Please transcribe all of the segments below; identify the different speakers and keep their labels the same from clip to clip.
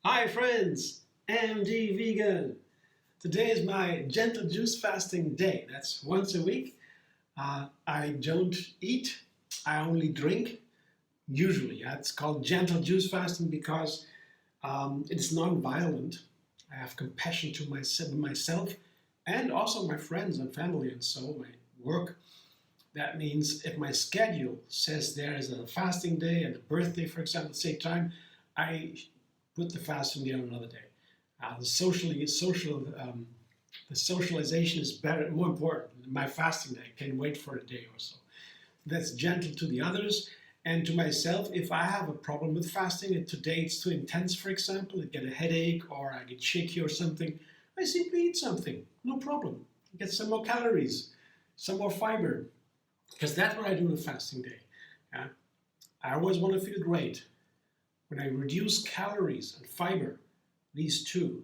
Speaker 1: Hi friends, MD Vegan. Today is my gentle juice fasting day. That's once a week. I don't eat, I only drink, usually. It's called gentle juice fasting because it's non-violent. I have compassion to myself and also my friends and family and so my work. That means if my schedule says there is a fasting day and a birthday, for example, at the same time, I put the fasting day on another day. The socialization is better, more important. My fasting day can wait for a day or so. That's gentle to the others and to myself. If I have a problem with fasting and today it's too intense, for example, I get a headache or I get shaky or something, I simply eat something, no problem. Get some more calories, some more fiber, because that's what I do on a fasting day. Yeah? I always want to feel great. When I reduce calories and fiber, these two,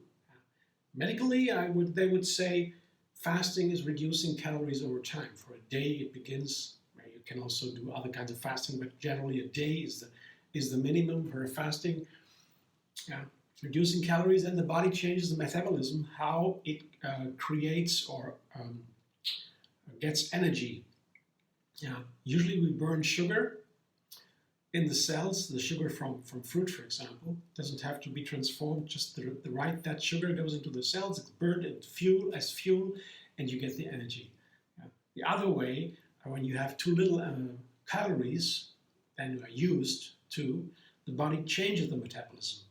Speaker 1: medically they would say fasting is reducing calories over time. For a day it begins, you can also do other kinds of fasting, but generally a day is the minimum for a fasting. Reducing calories, and the body changes the metabolism, how it creates or gets energy. Usually we burn sugar in the cells, the sugar from fruit, for example, doesn't have to be transformed, just that sugar goes into the cells, it's burned as fuel, and you get the energy. The other way, when you have too little calories than are used to, the body changes the metabolism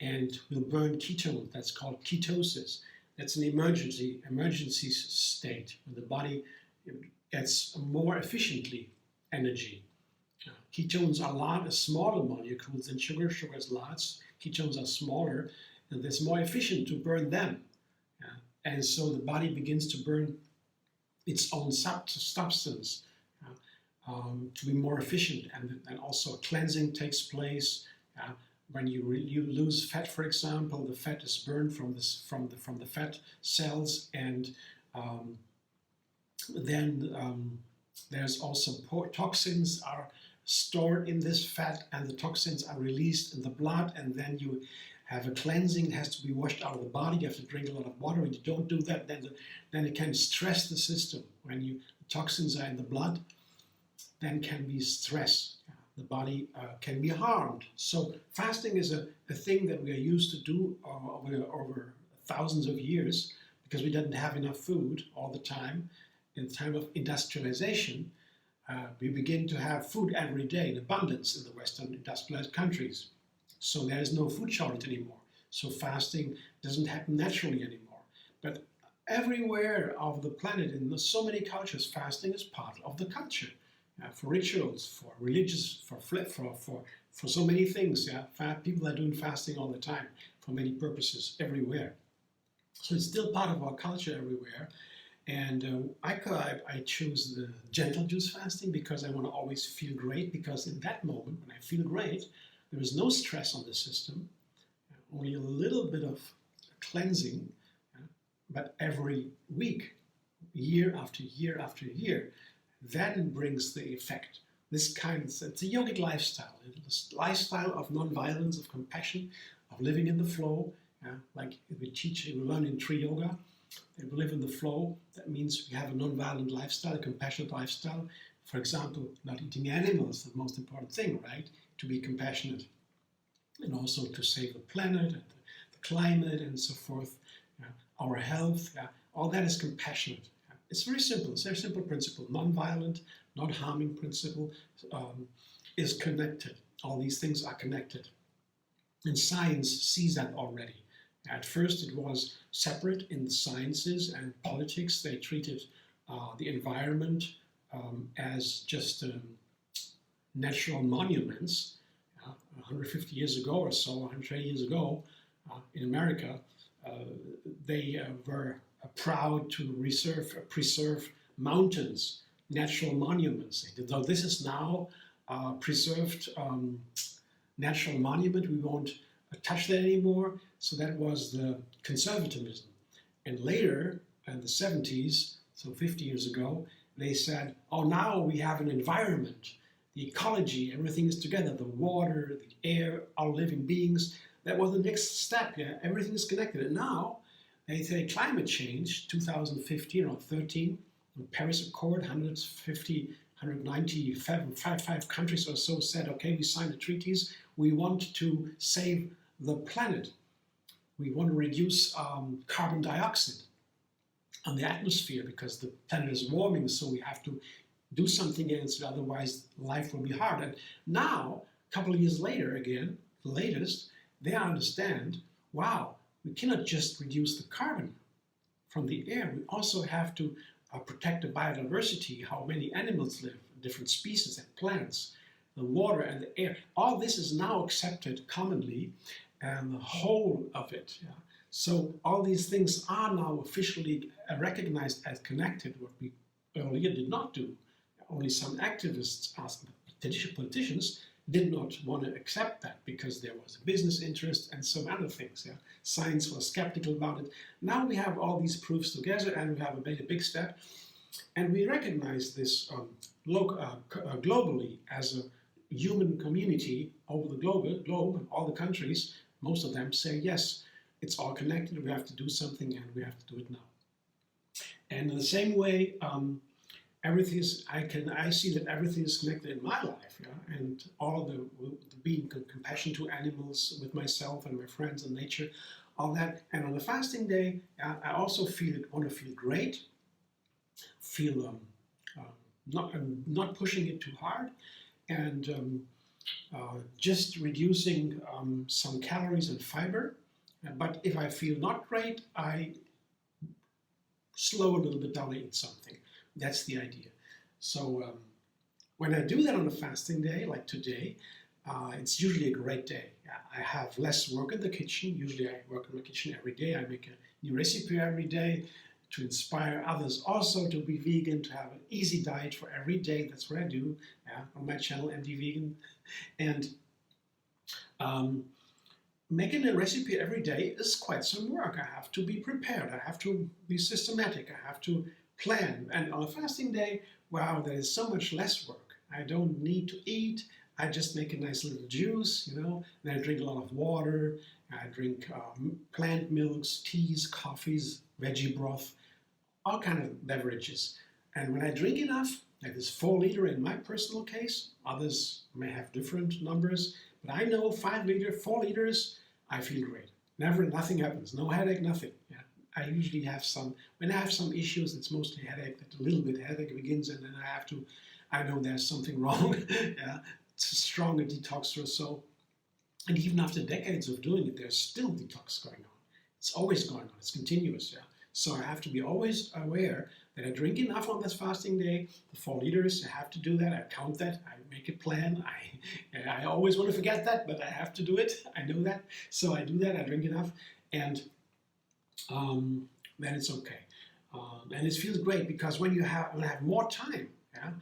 Speaker 1: and will burn ketones. That's called ketosis. That's an emergency state, where the body gets more efficiently energy. Ketones are smaller molecules than sugar. Sugar is large. Ketones are smaller, and it's more efficient to burn them. And so the body begins to burn its own substance to be more efficient. And also cleansing takes place. When you lose fat, for example, the fat is burned from the fat cells, and then there's also toxins are stored in this fat, and the toxins are released in the blood, and then you have a cleansing. It has to be washed out of the body. You have to drink a lot of water. When you don't do that, then it can stress the system. When the toxins are in the blood, then can be stress. The body can be harmed. So fasting is a thing that we are used to do over thousands of years, because we didn't have enough food all the time. In the time of industrialization, we begin to have food every day in abundance in the Western industrialized countries. So there is no food shortage anymore. So fasting doesn't happen naturally anymore. But everywhere of the planet, in so many cultures, fasting is part of the culture. For rituals, for religious, for so many things. People are doing fasting all the time for many purposes everywhere. So it's still part of our culture everywhere. And I choose the gentle juice fasting because I want to always feel great, because in that moment, when I feel great, there is no stress on the system, only a little bit of cleansing, but every week, year after year after year, then brings the effect. It's a yogic lifestyle. It's a lifestyle of non-violence, of compassion, of living in the flow, like we learn in Tree Yoga. They live in the flow. That means we have a non-violent lifestyle, a compassionate lifestyle. For example, not eating animals, the most important thing, right? To be compassionate. And also to save the planet and the climate and so forth. Our health, all that is compassionate. It's very simple. It's a very simple principle. Non-violent, not harming principle is connected. All these things are connected. And science sees that already. At first it was separate in the sciences and politics. They treated the environment as just natural monuments. 150 years ago or so, 120 years ago, in America, they were proud to preserve mountains, natural monuments. Though this is now preserved natural monument, we won't touch that anymore. So that was the conservatism. And later, in the 70s, so 50 years ago, they said, oh, now we have an environment. the ecology, everything is together, the water, the air, all living beings. That was the next step, yeah, everything is connected. And now, they say climate change, 2015 or 13, the Paris Accord, 150, 195 countries or so said, okay, we signed the treaties, we want to save the planet. We want to reduce carbon dioxide on the atmosphere because the planet is warming, so we have to do something against it, otherwise life will be hard. And now, a couple of years later again, the latest, they understand, wow, we cannot just reduce the carbon from the air, we also have to protect the biodiversity, how many animals live, different species and plants, the water and the air. All this is now accepted commonly, and the whole of it. Yeah. So all these things are now officially recognized as connected, what we earlier did not do. Only some activists, politicians, did not want to accept that because there was a business interest and some other things. Yeah? Science was skeptical about it. Now we have all these proofs together and we have made a big step. And we recognize this globally as a human community over the globe, all the countries, most of them say, yes, it's all connected, we have to do something and we have to do it now. And in the same way, everything is, I see that everything is connected in my life, yeah? And all the being compassion to animals, with myself and my friends and nature, all that. And on the fasting day, I also want to feel great, feel not pushing it too hard, and just reducing some calories and fiber. But if I feel not great, I slow a little bit down and eat something. That's the idea. So when I do that on a fasting day, like today, it's usually a great day. I have less work in the kitchen. Usually I work in the kitchen every day. I make a new recipe every day to inspire others also to be vegan, to have an easy diet for every day. That's what I do on my channel, MD Vegan. And making a recipe every day is quite some work. I have to be prepared. I have to be systematic. I have to plan. And on a fasting day, wow, there is so much less work. I don't need to eat. I just make a nice little juice, you know, and I drink a lot of water. I drink plant milks, teas, coffees, veggie broth, all kind of beverages. And when I drink enough, that is 4 liters in my personal case, others may have different numbers, but I know 5 liters, 4 liters, I feel great. Nothing happens, no headache, nothing. Yeah. I usually have when I have some issues, it's mostly headache, that a little bit headache begins, and then I know there's something wrong. Yeah. It's a stronger detox or so. And even after decades of doing it, there's still detox going on. It's always going on, it's continuous. Yeah. So I have to be always aware that I drink enough on this fasting day, the 4 liters, I have to do that, I count that, I make a plan. I always want to forget that, but I have to do it, I know that. So I do that, I drink enough, and then it's okay. And it feels great because when I have more time, yeah,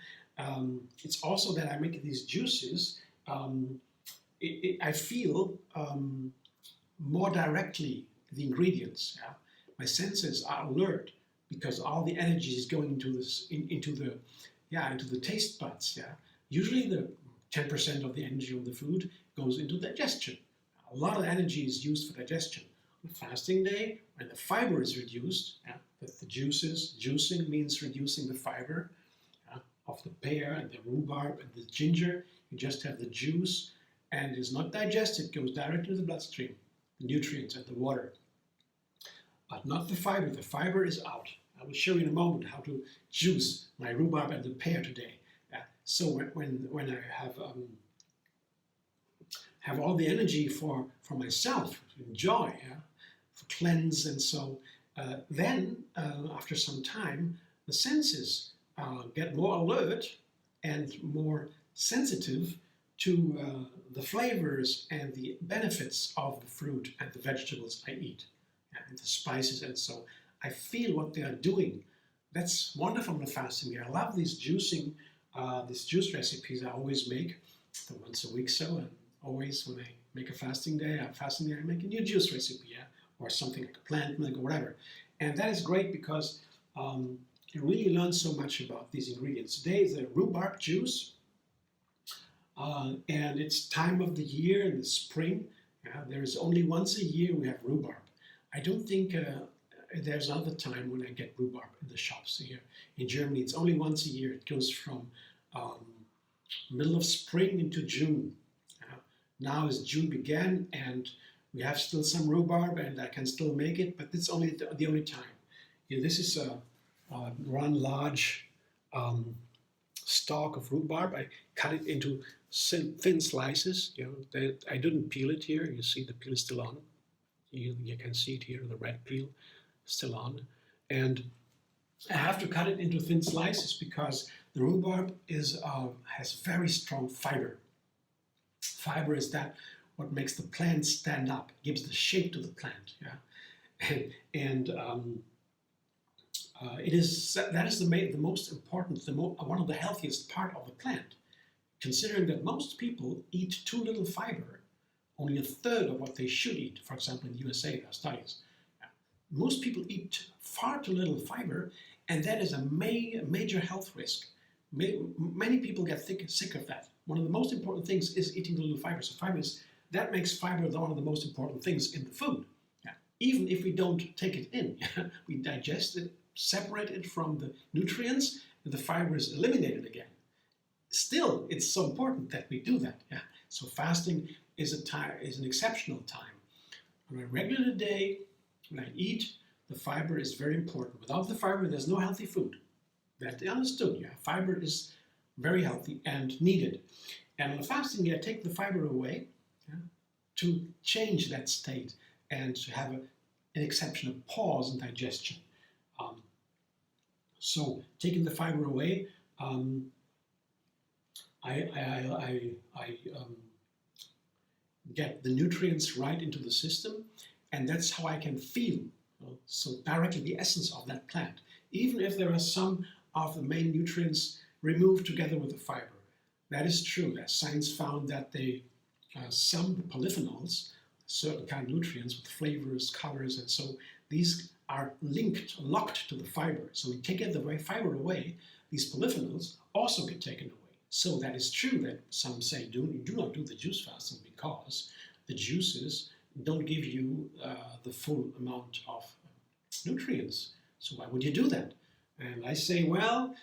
Speaker 1: it's also that I make these juices, I feel more directly the ingredients. Yeah? My senses are alert because all the energy is going into the taste buds. Yeah, usually the 10% of the energy of the food goes into digestion. A lot of energy is used for digestion. On the fasting day, when the fiber is reduced, yeah, the juicing means reducing the fiber of the pear and the rhubarb and the ginger. You just have the juice, and it's not digested, it goes directly to the bloodstream, the nutrients and the water. But not the fiber. The fiber is out. I will show you in a moment how to juice my rhubarb and the pear today. So when I have all the energy for myself to enjoy, for cleanse, and so then after some time, the senses get more alert and more sensitive to the flavors and the benefits of the fruit and the vegetables I eat. And the spices, and so I feel what they are doing. That's wonderful in the fasting day. I love these juice recipes I always make, once a week so, and always when I make a fasting day, I make a new juice recipe, yeah? Or something like a plant milk or whatever. And that is great because you really learn so much about these ingredients. Today is a rhubarb juice. and it's time of the year in the spring. There's only once a year we have rhubarb. I don't think there's another time when I get rhubarb in the shops here in Germany. It's only once a year. It goes from middle of spring into June. Now as June began, and we have still some rhubarb, and I can still make it, but it's only the only time. This is a one large stalk of rhubarb. I cut it into thin slices. I didn't peel it here. You see the peel is still on. You can see it here, the red peel still on. And I have to cut it into thin slices because the rhubarb has very strong fiber. Fiber is that what makes the plant stand up, gives the shape to the plant. And that is the most important, one of the healthiest part of the plant. Considering that most people eat too little fiber, only a third of what they should eat. For example, in the USA, there are studies. Most people eat far too little fiber, and that is a major health risk. Many people get sick of that. One of the most important things is eating little fiber. So that makes fiber one of the most important things in the food. Even if we don't take it in, we digest it, separate it from the nutrients, and the fiber is eliminated again. Still, it's so important that we do that. So fasting is an exceptional time. On a regular day, when I eat, the fiber is very important. Without the fiber, there's no healthy food. That they understood. Fiber is very healthy and needed. And on a fasting day, I take the fiber away to change that state and to have an exceptional pause in digestion. So taking the fiber away, I get the nutrients right into the system, and that's how I can feel so directly the essence of that plant, even if there are some of the main nutrients removed together with the fiber. That is true. Science found that some polyphenols, certain kind of nutrients with flavors, colors, and so these are locked to the fiber. So we take the fiber away, these polyphenols also get taken away. So that is true that some say do not do the juice fasting because the juices don't give you the full amount of nutrients. So why would you do that? And I say, well,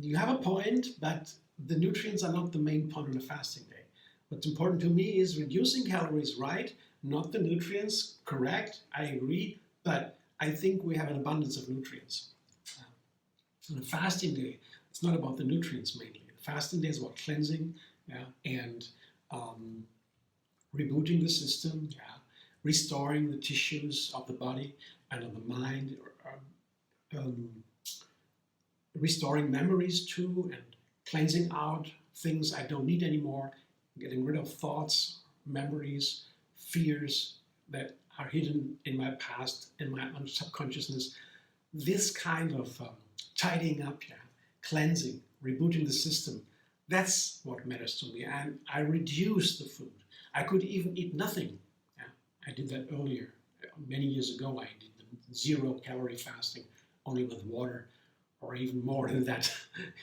Speaker 1: you have a point, but the nutrients are not the main point on a fasting day. What's important to me is reducing calories, right? Not the nutrients, correct, I agree, but I think we have an abundance of nutrients. On a fasting day, it's not about the nutrients mainly. Fasting day is about cleansing and rebooting the system, restoring the tissues of the body and of the mind, restoring memories too, and cleansing out things I don't need anymore, getting rid of thoughts, memories, fears that are hidden in my past, in my subconsciousness. This kind of tidying up, cleansing, rebooting the system, that's what matters to me. And I reduce the food. I could even eat nothing. I did that earlier. Many years ago, I did the 0-calorie fasting, only with water, or even more than that.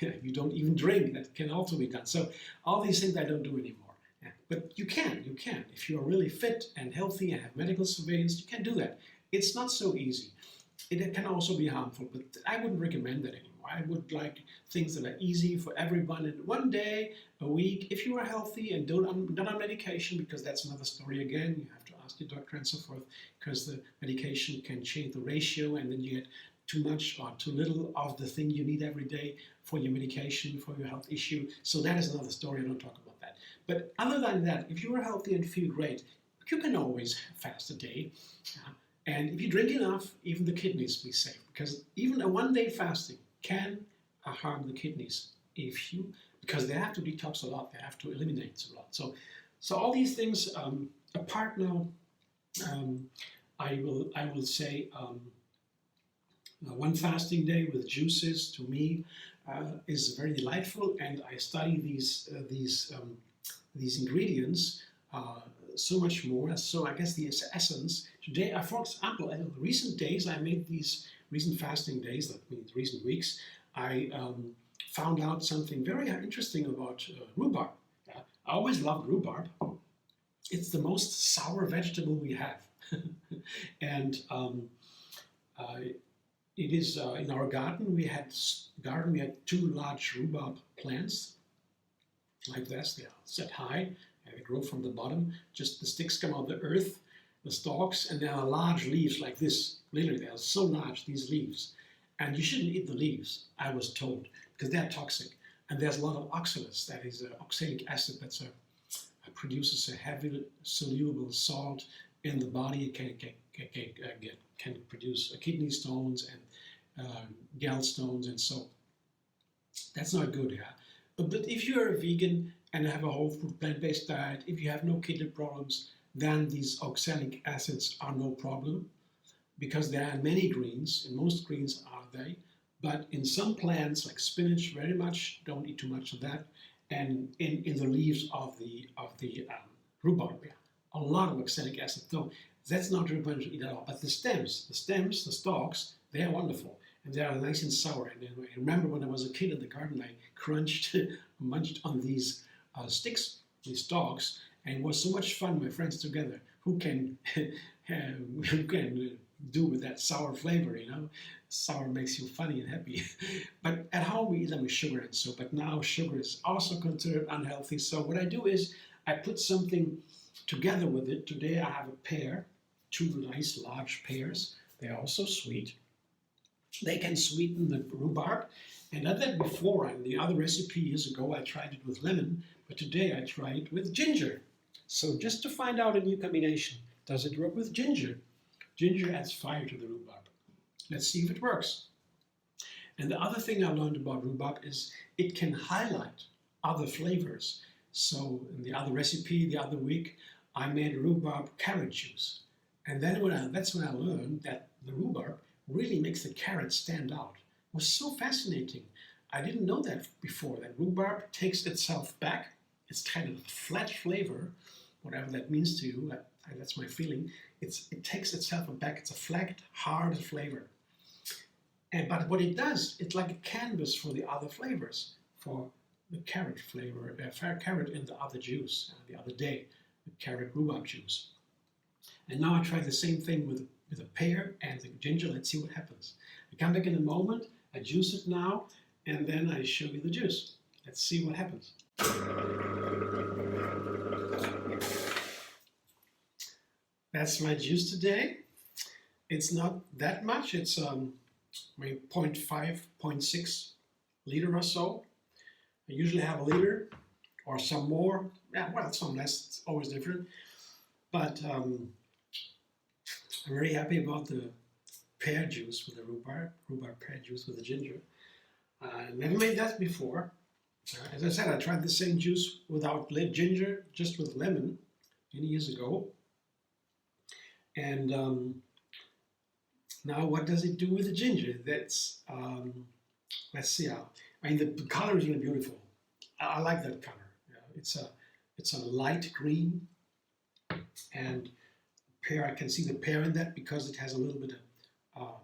Speaker 1: You don't even drink. That can also be done. So all these things I don't do anymore. But you can. If you are really fit and healthy and have medical surveillance, you can do that. It's not so easy. It can also be harmful, but I wouldn't recommend that anymore. I would like things that are easy for everyone. And one day, a week, if you are healthy and not on medication, because that's another story again, you have to ask your doctor and so forth, because the medication can change the ratio, and then you get too much or too little of the thing you need every day for your medication, for your health issue. So that is another story. I don't talk about that. But other than that, if you are healthy and feel great, you can always fast a day. And if you drink enough, even the kidneys be safe, because even a one-day fasting can harm the kidneys because they have to detox a lot, they have to eliminate a lot. So all these things apart now, I will say one fasting day with juices to me is very delightful, and I study these ingredients so much more. So I guess the essence today, for example, in recent days, I made these recent fasting days, that means recent weeks, I found out something very interesting about rhubarb. I always loved rhubarb. It's the most sour vegetable we have. And it is in our garden. We had two large rhubarb plants like this. They are set high and they grow from the bottom. Just the sticks come out of the earth, the stalks, and there are large leaves like this. Literally, they are so large, these leaves. And you shouldn't eat the leaves, I was told, because they're toxic. And there's a lot of oxalates, that is oxalic acid that produces a heavy soluble salt in the body. It can produce kidney stones and gallstones, and so that's not good. Yeah? But if you're a vegan and have a whole food plant-based diet, if you have no kidney problems, then these oxalic acids are no problem, because there are many greens, and most greens are they, but in some plants like spinach, very much, don't eat too much of that, and in the leaves of the rhubarb, yeah, a lot of oxalic acid. So that's not really going to eat at all. But the stems, the stalks, they are wonderful, and they are nice and sour. And I remember when I was a kid in the garden, I munched on these sticks, these stalks, and it was so much fun, my friends together. Who can do with that sour flavor, you know? Sour makes you funny and happy. But at home we eat them with sugar and so, but now sugar is also considered unhealthy. So what I do is I put something together with it. Today I have a pear, two nice large pears. They are also sweet. They can sweeten the rhubarb. And I did that before. In the other recipe years ago, I tried it with lemon, but today I tried it with ginger. So just to find out a new combination, does it work with ginger? Ginger adds fire to the rhubarb. Let's see if it works. And the other thing I learned about rhubarb is it can highlight other flavors. So in the other recipe, the other week, I made rhubarb carrot juice. And then that's when I learned that the rhubarb really makes the carrot stand out. It was so fascinating. I didn't know that before, that rhubarb takes itself back. It's kind of a flat flavor, whatever that means to you. That's my feeling. It takes itself back. It's a flat, hard flavor. But what it does, it's like a canvas for the other flavors, for the carrot flavor, carrot in the other juice, the other day, the carrot rhubarb juice. And now I try the same thing with a pear and the ginger. Let's see what happens. I come back in a moment, I juice it now, and then I show you the juice. Let's see what happens. That's my juice today. It's not that much. It's maybe 0.5, 0.6 liter or so. I usually have a liter or some more. Yeah, well, some less. It's always different. But I'm very happy about the pear juice with the rhubarb pear juice with the ginger. I never made that before. As I said, I tried the same juice without ginger, just with lemon, many years ago. And now what does it do with the ginger? That's, let's see how. I mean, the color is really beautiful. I like that color. Yeah, it's a light green, and pear, I can see the pear in that because it has a little bit of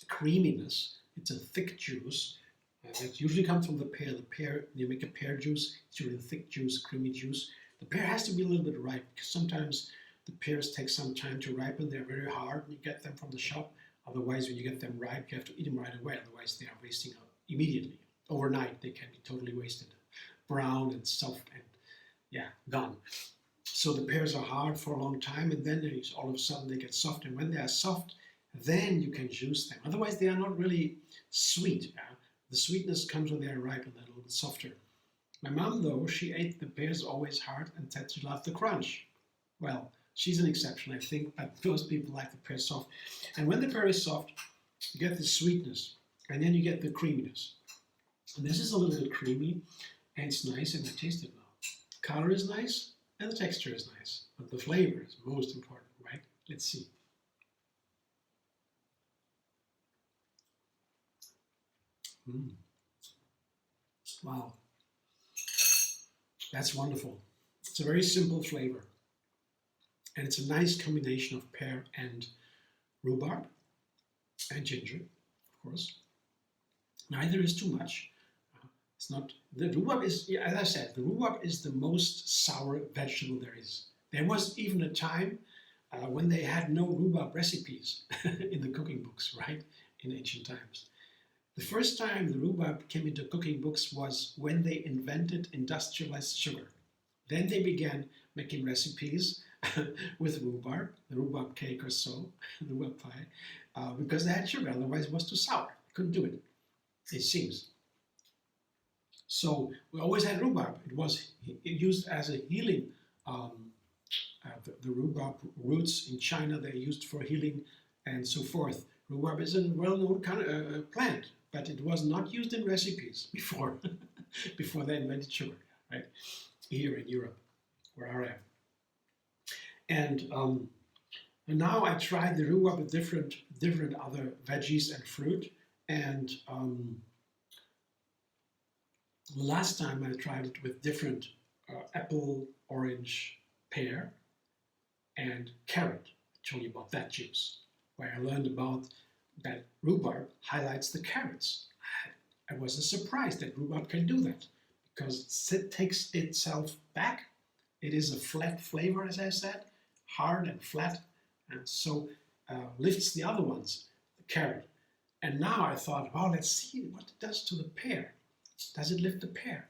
Speaker 1: creaminess. It's a thick juice. It usually comes from the pear. The pear, you make a pear juice, it's usually a thick juice, creamy juice. The pear has to be a little bit ripe, because sometimes the pears take some time to ripen. They're very hard when you get them from the shop. Otherwise, when you get them ripe, you have to eat them right away. Otherwise, they are wasting immediately. Overnight, they can be totally wasted. Brown and soft and, yeah, gone. So the pears are hard for a long time, and then all of a sudden they get soft. And when they are soft, then you can juice them. Otherwise, they are not really sweet. Yeah? The sweetness comes when they are ripe and they're a little bit softer. My mom, though, she ate the pears always hard and said she loved the crunch. Well, she's an exception, I think, but most people like the pear soft. And when the pear is soft, you get the sweetness, and then you get the creaminess. And this is a little bit creamy, and it's nice, and I taste it now. Color is nice, and the texture is nice, but the flavor is most important, right? Let's see. Wow, that's wonderful. It's a very simple flavor, and it's a nice combination of pear and rhubarb and ginger, of course. Neither is too much. It's not, the rhubarb is, yeah, as I said, the rhubarb is the most sour vegetable there is. There was even a time when they had no rhubarb recipes in the cooking books, right, in ancient times. The first time the rhubarb came into cooking books was when they invented industrialized sugar. Then they began making recipes with rhubarb, the rhubarb cake or so, the rhubarb pie, because they had sugar, otherwise it was too sour. They couldn't do it, it seems. So we always had rhubarb. It was used as a healing. The rhubarb roots in China, they're used for healing and so forth. Rhubarb is a well-known kind of plant, but it was not used in recipes before, before they invented sugar, right? Here in Europe, where I am. And now I tried the rhubarb with different other veggies and fruit, and the last time I tried it with different apple, orange, pear, and carrot. I told you about that juice, where I learned about that rhubarb highlights the carrots. I wasn't surprised that rhubarb can do that, because it takes itself back. It is a flat flavor, as I said, hard and flat, and so lifts the other ones, the carrot. And now I thought, well, let's see what it does to the pear. Does it lift the pear?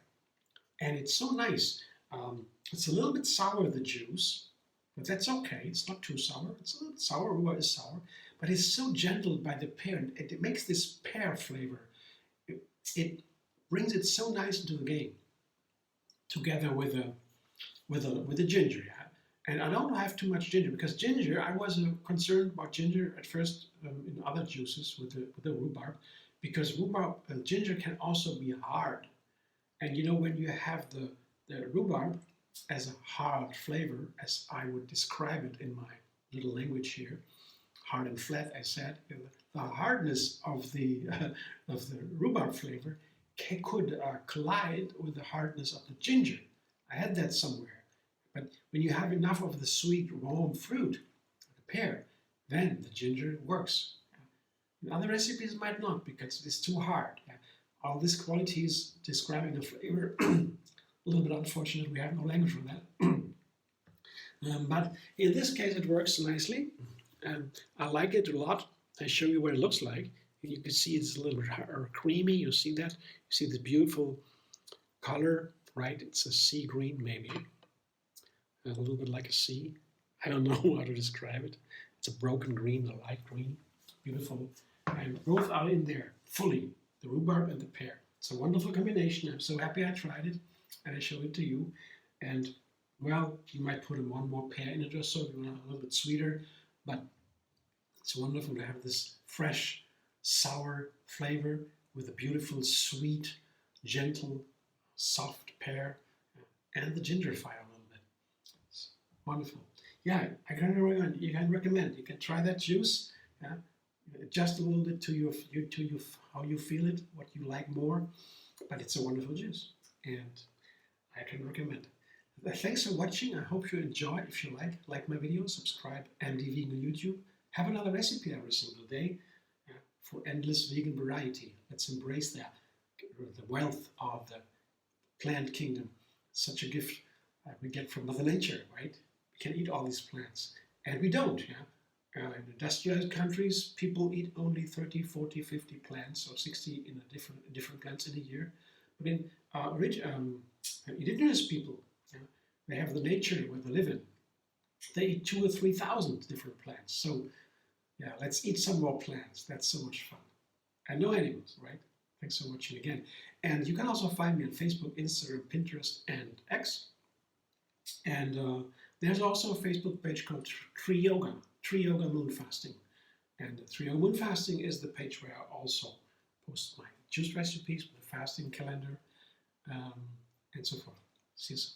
Speaker 1: And it's so nice. It's a little bit sour, the juice, but that's okay. It's not too sour. It's a little sour. Rhubarb is sour, but it's so gentle by the pear. It makes this pear flavor. It brings it so nice into the game, together with the ginger. Yeah? And I don't have too much ginger, because ginger, I was concerned about ginger at first in other juices with the rhubarb, because rhubarb ginger can also be hard. And you know, when you have the rhubarb as a hard flavor, as I would describe it in my little language here, hard and flat, I said, the hardness of the rhubarb flavor could collide with the hardness of the ginger. I had that somewhere. But when you have enough of the sweet, warm fruit, the pear, then the ginger works. In other recipes might not, because it's too hard. All these qualities describing the flavor, a little bit unfortunate, we have no language for that. But in this case it works nicely, and I like it a lot. I show you what it looks like. You can see it's a little bit creamy, you see that? You see the beautiful color, right? It's a sea green maybe, a little bit like a sea. I don't know how to describe it. It's a broken green, a light green, beautiful. And both are in there, fully, the rhubarb and the pear. It's a wonderful combination. I'm so happy I tried it, and I show it to you. And, well, you might put one more pear in it or so if you want a little bit sweeter, but it's wonderful to have this fresh, sour flavor with a beautiful, sweet, gentle, soft pear, and the ginger fire a little bit. It's wonderful. Yeah, I can recommend. You can try that juice. Yeah? Adjust a little bit to how you feel it, what you like more, but it's a wonderful juice, and I can recommend it. Thanks for watching. I hope you enjoy. If you like my videos, subscribe. MD Vegan on YouTube. Have another recipe every single day for endless vegan variety. Let's embrace the wealth of the plant kingdom. Such a gift we get from Mother Nature, right? We can eat all these plants, and we don't. Yeah. In industrialized countries, people eat only 30, 40, 50 plants, or 60 in different plants in a year. But in indigenous people, they have the nature where they live in. They eat 2,000 or 3,000 different plants. So, yeah, let's eat some more plants. That's so much fun. And no animals, right? Thanks for watching again. And you can also find me on Facebook, Instagram, Pinterest, and X. And there's also a Facebook page called Tree Yoga Moon Fasting. And Tree Yoga Moon Fasting is the page where I also post my juice recipes with a fasting calendar and so forth. See you soon.